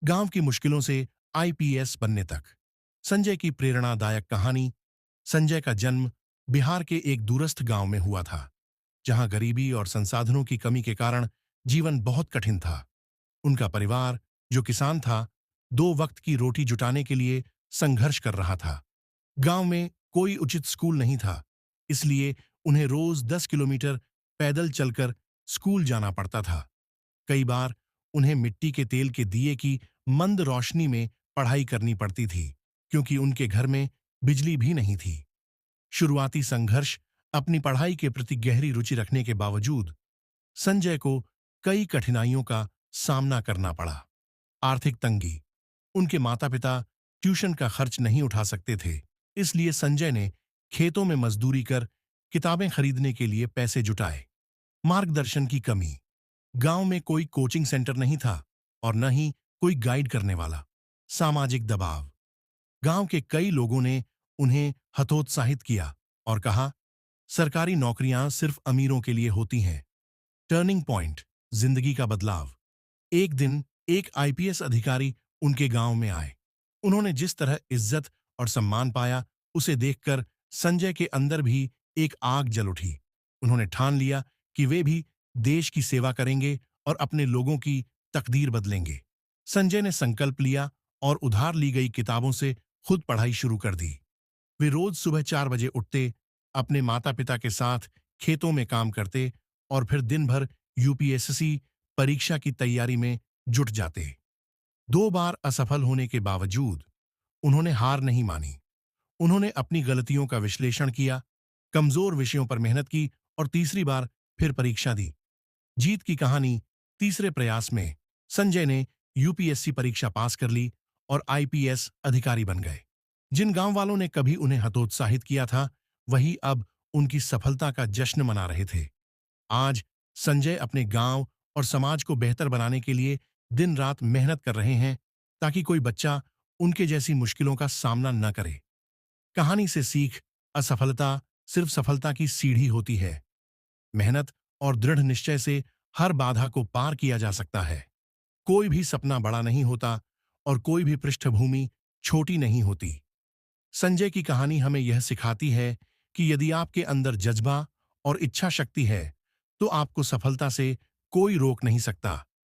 गांव की मुश्किलों से आईपीएस बनने तक। संजय की प्रेरणादायक कहानी। संजय का जन्म बिहार के एक दूरस्थ गांव में हुआ था, जहां गरीबी और संसाधनों की कमी के कारण जीवन बहुत कठिन था। उनका परिवार, जो किसान था, दो वक्त की रोटी जुटाने के लिए संघर्ष कर रहा था। गांव में कोई उचित स्कूल नहीं था, इसलिए उन्हें रोज 10 किलोमीटर पैदल चलकर स्कूल जाना पड़ता था। कई बार उन्हें मिट्टी के तेल के दिए की मंद रोशनी में पढ़ाई करनी पड़ती थी, क्योंकि उनके घर में बिजली भी नहीं थी। शुरुआती संघर्ष। अपनी पढ़ाई के प्रति गहरी रुचि रखने के बावजूद संजय को कई कठिनाइयों का सामना करना पड़ा। आर्थिक तंगी। उनके माता पिता ट्यूशन का खर्च नहीं उठा सकते थे, इसलिए संजय ने खेतों में मजदूरी कर किताबें खरीदने के लिए पैसे जुटाए। मार्गदर्शन की कमी। गांव में कोई कोचिंग सेंटर नहीं था और न ही कोई गाइड करने वाला। सामाजिक दबाव। गांव के कई लोगों ने उन्हें हतोत्साहित किया और कहा, सरकारी नौकरियां सिर्फ अमीरों के लिए होती हैं। Turning point. जिंदगी का बदलाव। एक दिन एक आईपीएस अधिकारी उनके गांव में आए। उन्होंने जिस तरह इज्जत और सम्मान पाया, उसे देखकर संजय के अंदर भी एक आग जल उठी। उन्होंने ठान लिया कि वे भी देश की सेवा करेंगे और अपने लोगों की तकदीर बदलेंगे। संजय ने संकल्प लिया और उधार ली गई किताबों से खुद पढ़ाई शुरू कर दी। वे रोज सुबह 4 बजे उठते, अपने माता पिता के साथ खेतों में काम करते और फिर दिन भर यूपीएससी परीक्षा की तैयारी में जुट जाते। 2 बार असफल होने के बावजूद उन्होंने हार नहीं मानी। उन्होंने अपनी गलतियों का विश्लेषण किया, कमजोर विषयों पर मेहनत की और तीसरी बार फिर परीक्षा दी। जीत की कहानी। तीसरे प्रयास में संजय ने यूपीएससी परीक्षा पास कर ली और आईपीएस अधिकारी बन गए। जिन गांव वालों ने कभी उन्हें हतोत्साहित किया था, वही अब उनकी सफलता का जश्न मना रहे थे। आज संजय अपने गांव और समाज को बेहतर बनाने के लिए दिन रात मेहनत कर रहे हैं, ताकि कोई बच्चा उनके जैसी मुश्किलों का सामना न करे। कहानी से सीख। असफलता सिर्फ सफलता की सीढ़ी होती है। मेहनत और दृढ़ निश्चय से हर बाधा को पार किया जा सकता है। कोई भी सपना बड़ा नहीं होता और कोई भी पृष्ठभूमि छोटी नहीं होती। संजय की कहानी हमें यह सिखाती है कि यदि आपके अंदर जज्बा और इच्छा शक्ति है, तो आपको सफलता से कोई रोक नहीं सकता।